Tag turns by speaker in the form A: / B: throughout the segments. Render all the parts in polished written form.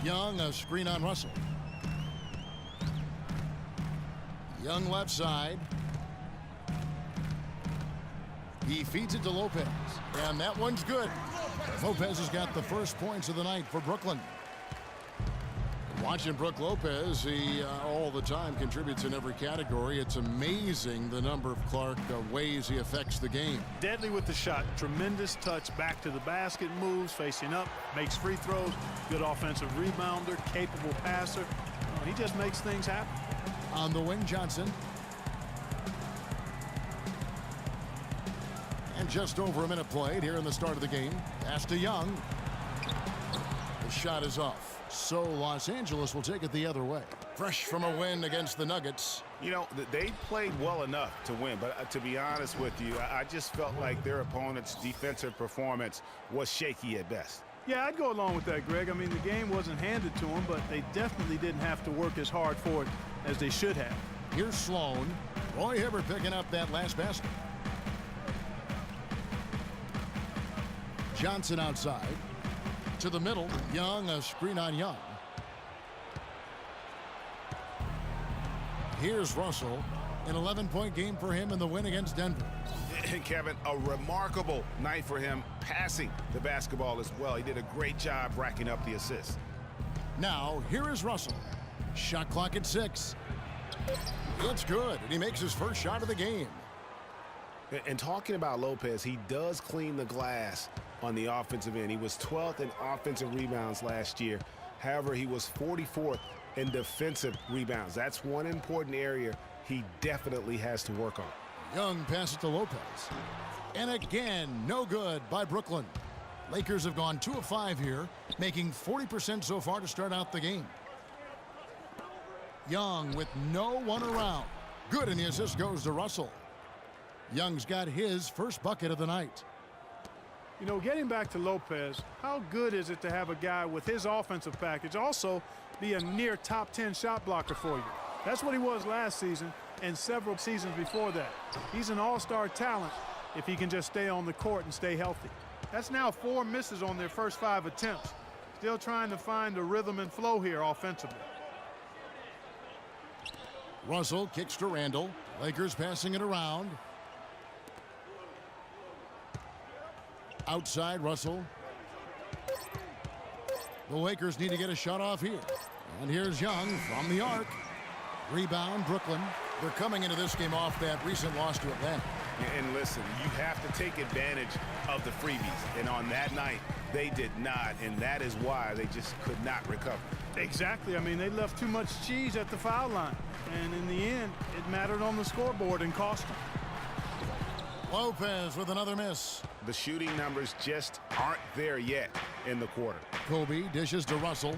A: Young, a screen on Russell. Young left side. He feeds it to Lopez, and that one's good. Lopez has got the first points of the night for Brooklyn. Watching Brook Lopez, he all the time contributes in every category. It's amazing the number of Clark ways he affects the game.
B: Deadly with the shot. Tremendous touch back to the basket, moves, facing up, makes free throws. Good offensive rebounder, capable passer. He just makes things happen.
A: On the wing, Johnson. And just over a minute played here in the start of the game. Pass to Young. The shot is off. So Los Angeles will take it the other way. Fresh from a win against the Nuggets.
C: You know, they played well enough to win, but to be honest with you, I just felt like their opponent's defensive performance was shaky at best.
B: Yeah, I'd go along with that, Greg. I mean, the game wasn't handed to them, but they definitely didn't have to work as hard for it as they should have.
A: Here's Sloan. Roy Hibbert picking up that last basket. Johnson outside. To the middle. Young, a screen on Young. Here's Russell. An 11-point game for him in the win against Denver.
C: And Kevin, a remarkable night for him passing the basketball as well. He did a great job racking up the assists.
A: Now, here is Russell. Shot clock at 6. It's good, and he makes his first shot of the game.
C: And talking about Lopez, he does clean the glass on the offensive end. He was 12th in offensive rebounds last year. However, he was 44th in defensive rebounds. That's one important area he definitely has to work on.
A: Young passes to Lopez. And again, no good by Brooklyn. Lakers have gone 2 of 5 here, making 40% so far to start out the game. Young with no one around. Good, and the assist goes to Russell. Young's got his first bucket of the night.
B: You know, getting back to Lopez, how good is it to have a guy with his offensive package also be a near top 10 shot blocker for you? That's what he was last season and several seasons before that. He's an all-star talent if he can just stay on the court and stay healthy. That's now 4 misses on their first 5 attempts. Still trying to find the rhythm and flow here offensively.
A: Russell kicks to Randall. Lakers passing it around. Outside Russell. The Lakers need to get a shot off here. And here's Young from the arc. Rebound Brooklyn. They're coming into this game off that recent loss to Atlanta.
C: And listen, you have to take advantage of the freebies. And on that night, they did not. And that is why they just could not recover.
B: Exactly. I mean, they left too much cheese at the foul line. And in the end, it mattered on the scoreboard and cost them.
A: Lopez with another miss.
C: The shooting numbers just aren't there yet in the quarter.
A: Kobe dishes to Russell.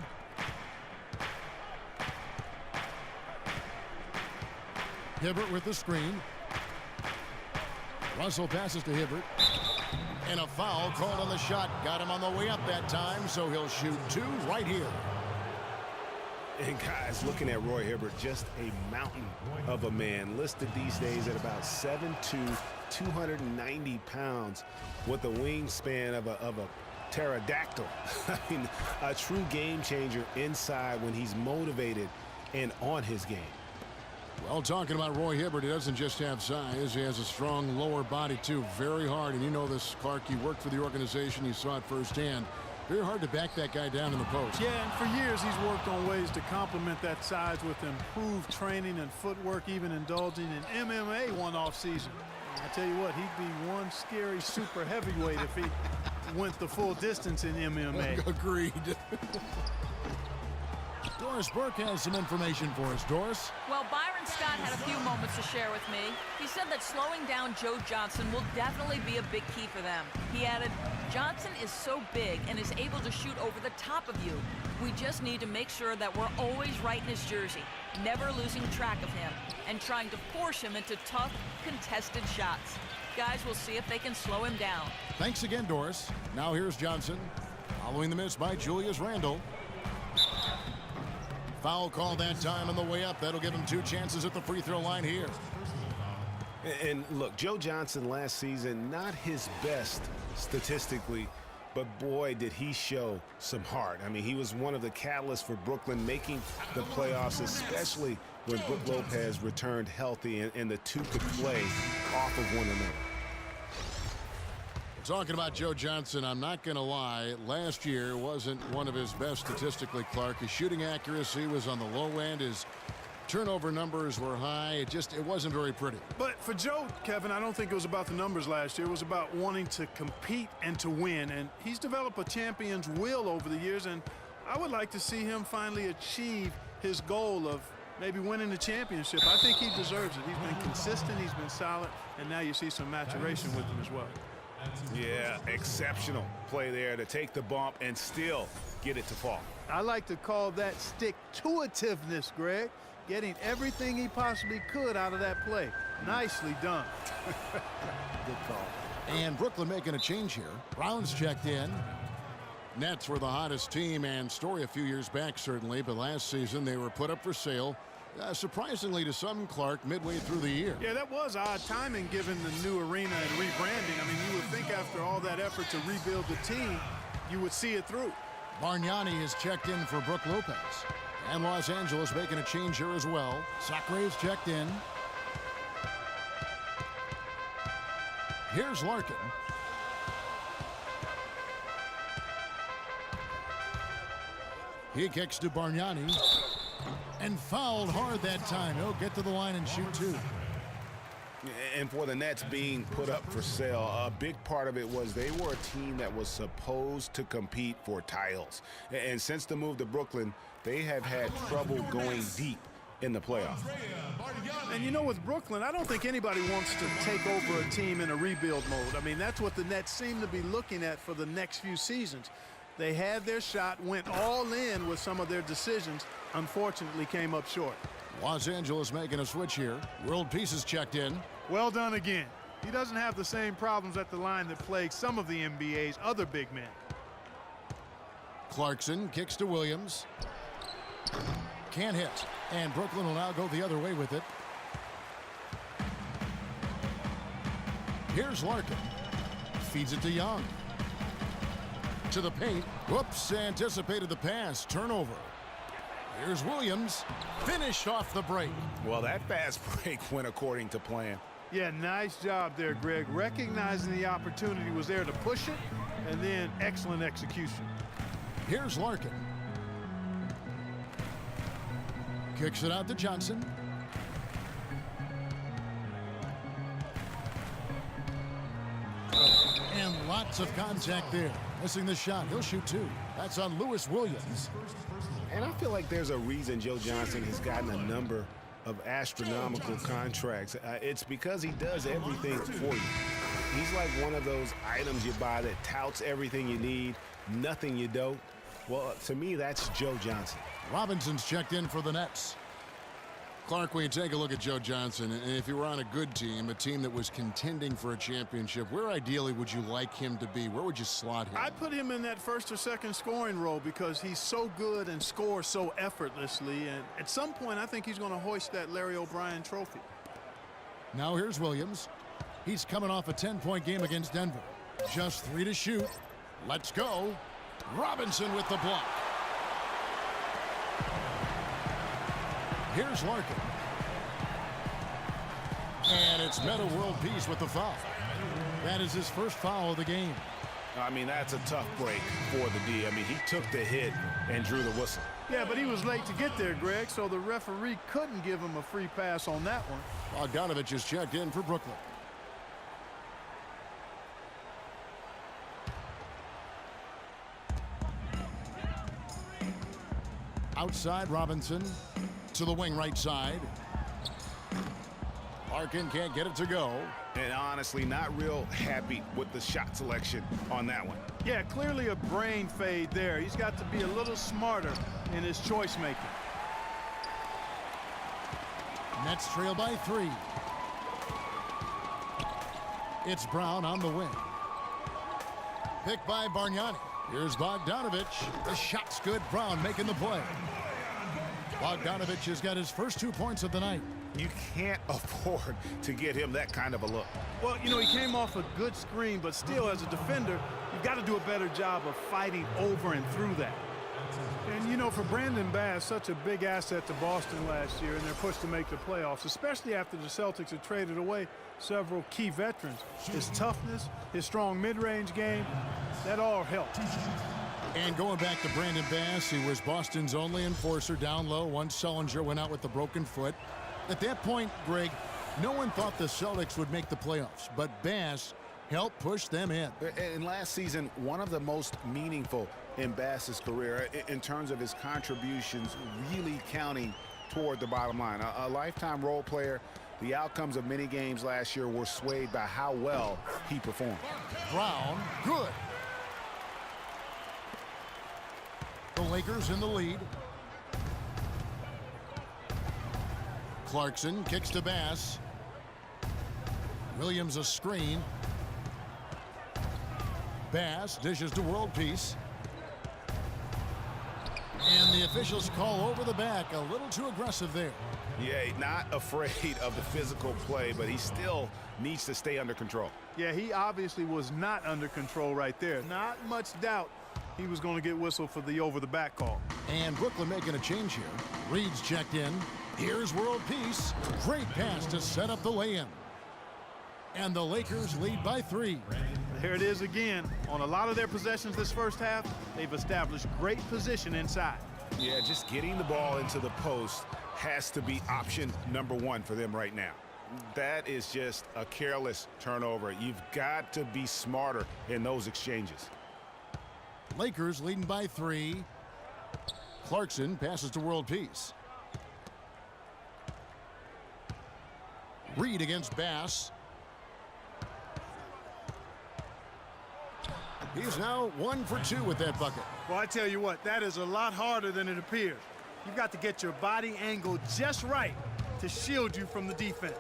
A: Hibbert with the screen. Russell passes to Hibbert. And a foul called on the shot. Got him on the way up that time, so he'll shoot 2 right here.
C: And guys, looking at Roy Hibbert, just a mountain of a man, listed these days at about 7'2", 290 pounds, with a wingspan of a pterodactyl. I mean, a true game changer inside when he's motivated and on his game.
A: Well, talking about Roy Hibbert, he doesn't just have size. He has a strong lower body, too. Very hard. And you know this, Clark. You worked for the organization. You saw it firsthand. Very hard to back that guy down in the post.
B: Yeah, and for years he's worked on ways to complement that size with improved training and footwork, even indulging in MMA one off season. I tell you what, he'd be one scary super heavyweight if he went the full distance in MMA.
A: Agreed. Doris Burke has some information for us. Doris?
D: Well, Byron Scott had a few moments to share with me. He said that slowing down Joe Johnson will definitely be a big key for them. He added, Johnson is so big and is able to shoot over the top of you. We just need to make sure that we're always right in his jersey, never losing track of him, and trying to force him into tough, contested shots. Guys, we'll see if they can slow him down.
A: Thanks again, Doris. Now here's Johnson. Following the miss by Julius Randle. Foul call that time on the way up. That'll give him 2 chances at the free throw line here.
C: And look, Joe Johnson last season, not his best statistically but boy, did he show some heart. I mean, he was one of the catalysts for Brooklyn making the playoffs, especially when Brook Lopez returned healthy and the two could play off of one another.
A: Talking about Joe Johnson, I'm not going to lie. Last year wasn't one of his best statistically, Clark. His shooting accuracy was on the low end. His turnover numbers were high. It wasn't very pretty.
B: But for Joe, Kevin, I don't think it was about the numbers last year. It was about wanting to compete and to win. And he's developed a champion's will over the years. And I would like to see him finally achieve his goal of maybe winning the championship. I think he deserves it. He's been consistent. He's been solid. And now you see some maturation with him as well.
C: Yeah, exceptional play there to take the bump and still get it to fall.
B: I like to call that stick-to-itiveness, Greg. Getting everything he possibly could out of that play. Nicely done.
C: Good call.
A: And Brooklyn making a change here. Brown's checked in. Nets were the hottest team and story a few years back, certainly, but last season they were put up for sale. Surprisingly to some, Clark, midway through the year.
B: Yeah, that was odd timing given the new arena and rebranding. I mean, you would think after all that effort to rebuild the team, you would see it through.
A: Bargnani is checked in for Brook Lopez. And Los Angeles making a change here as well. Sacre is checked in. Here's Larkin. He kicks to Bargnani. And fouled hard that time. He'll get to the line and shoot two.
C: And for the Nets being put up for sale, a big part of it was they were a team that was supposed to compete for titles. And since the move to Brooklyn, they have had trouble going deep in the playoffs.
B: And you know, with Brooklyn, I don't think anybody wants to take over a team in a rebuild mode. I mean, that's what the Nets seem to be looking at for the next few seasons. They had their shot, went all in with some of their decisions, unfortunately came up short.
A: Los Angeles making a switch here. World Peace is checked in.
B: Well done again. He doesn't have the same problems at the line that plague some of the NBA's other big men.
A: Clarkson kicks to Williams. Can't hit. And Brooklyn will now go the other way with it. Here's Larkin. Feeds it to Young. To the paint. Whoops, anticipated the pass. Turnover. Here's Williams. Finish off the break.
C: Well, that fast break went according to plan.
B: Yeah, nice job there, Greg. Recognizing the opportunity was there to push it, and then excellent execution.
A: Here's Larkin. Kicks it out to Johnson. And lots of contact there. Missing the shot. He'll shoot two. That's on Lewis Williams.
C: And I feel like there's a reason Joe Johnson has gotten a number of astronomical contracts. It's because he does everything for you. He's like one of those items you buy that touts everything you need, nothing you don't. Well, to me, that's Joe Johnson.
A: Robinson's checked in for the Nets. Clark, when you take a look at Joe Johnson, and if you were on a good team, a team that was contending for a championship, where ideally would you like him to be? Where would you slot him?
B: I'd put him in that first or second scoring role because he's so good and scores so effortlessly. And at some point, I think he's going to hoist that Larry O'Brien trophy.
A: Now here's Williams. He's coming off a 10-point game against Denver. Just 3 to shoot. Let's go. Robinson with the block. Here's Larkin. And it's Metta World Peace with the foul. That is his first foul of the game.
C: I mean, that's a tough break for the D. I mean, he took the hit and drew the whistle.
B: Yeah, but he was late to get there, Greg, so the referee couldn't give him a free pass on that one.
A: Bogdanovich is checked in for Brooklyn. Outside, Robinson to the wing right side. Larkin can't get it to go.
C: And honestly, not real happy with the shot selection on that one.
B: Yeah, clearly a brain fade there. He's got to be a little smarter in his choice making.
A: Nets trail by 3. It's Brown on the wing. Picked by Bargnani. Here's Bogdanovich. The shot's good. Brown making the play. Bogdanovich has got his first 2 points of the night.
C: You can't afford to get him that kind of a look.
B: Well, you know, he came off a good screen, but still, as a defender, you've You've got to do a better job of fighting over and through that. And, you know, for Brandon Bass, such a big asset to Boston last year, and they're pushed to make the playoffs, especially after the Celtics had traded away several key veterans. His toughness, his strong mid-range game, that all helped.
A: And going back to Brandon Bass, he was Boston's only enforcer down low once Sullinger went out with the broken foot. At that point, Greg, no one thought the Celtics would make the playoffs, but Bass helped push them in.
C: And last season, one of the most meaningful in Bass's career in terms of his contributions really counting toward the bottom line. A lifetime role player. The outcomes of many games last year were swayed by how well he performed.
A: Brown, good. The Lakers in the lead. Clarkson kicks to Bass. Williams a screen. Bass dishes to World Peace. And the officials call over the back. A little too aggressive there.
C: Yeah, not afraid of the physical play, but he still needs to stay under control.
B: Yeah, he obviously was not under control right there. Not much doubt he was going to get whistled for the over-the-back call.
A: And Brooklyn making a change here. Reed's checked in. Here's World Peace. Great pass to set up the lay-in. And the Lakers lead by 3.
B: Here it is again. On a lot of their possessions this first half, they've established great position inside.
C: Yeah, just getting the ball into the post has to be option number 1 for them right now. That is just a careless turnover. You've got to be smarter in those exchanges.
A: Lakers leading by 3. Clarkson passes to World Peace. Reed against Bass. He's now 1 for 2 with that bucket.
B: Well, I tell you what, that is a lot harder than it appears. You've got to get your body angle just right to shield you from the defense.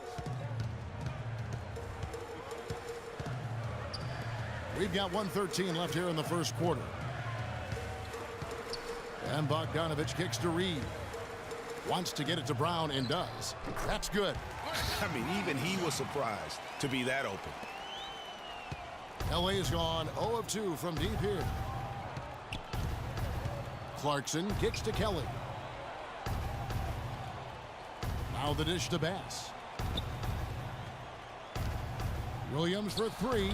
A: We've got 1:13 left here in the first quarter. And Bogdanovich kicks to Reed. Wants to get it to Brown and does. That's good.
C: I mean, even he was surprised to be that open.
A: LA's gone 0 of 2 from deep here. Clarkson kicks to Kelly. Now the dish to Bass. Williams for 3.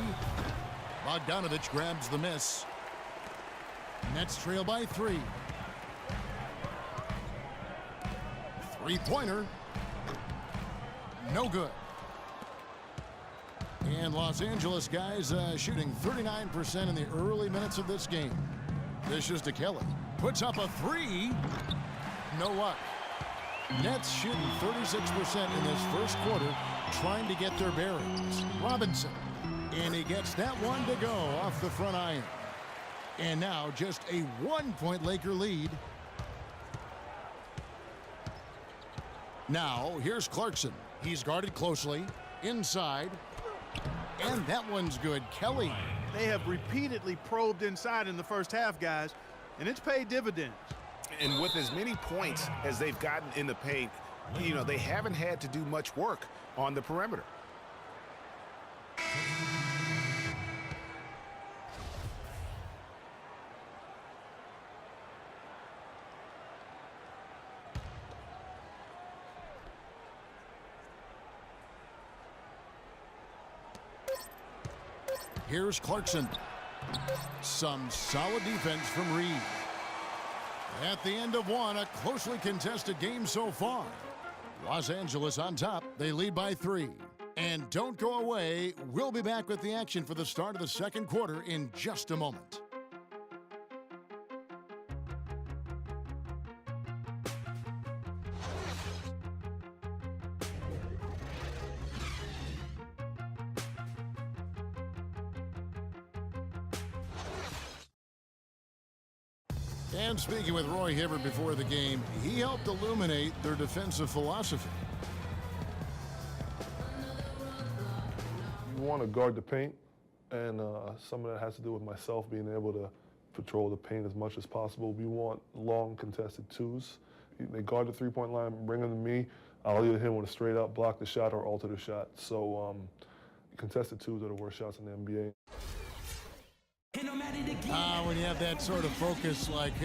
A: Bogdanovich grabs the miss. Nets trail by 3. Three-pointer. No good. And Los Angeles guys shooting 39% in the early minutes of this game. This is to Kelly. Puts up a 3. No luck. Nets shooting 36% in this first quarter, trying to get their bearings. Robinson. And he gets that one to go off the front iron. And now just a 1-point Laker lead. Now here's Clarkson. He's guarded closely. Inside. And that one's good. Kelly.
B: They have repeatedly probed inside in the first half, guys, and it's paid dividends.
C: And with as many points as they've gotten in the paint, you know, they haven't had to do much work on the perimeter.
A: Here's Clarkson. Some solid defense from Reed. At the end of one, a closely contested game so far. Los Angeles on top. They lead by 3. And don't go away. We'll be back with the action for the start of the second quarter in just a moment. And speaking with Roy Hibbert before the game, he helped illuminate their defensive philosophy.
E: You want to guard the paint, and some of that has to do with myself being able to patrol the paint as much as possible. We want long contested twos. They guard the three-point line, bring them to me. I'll either hit them with a straight-up block the shot or alter the shot. So contested twos are the worst shots in the NBA.
A: When you have that sort of focus like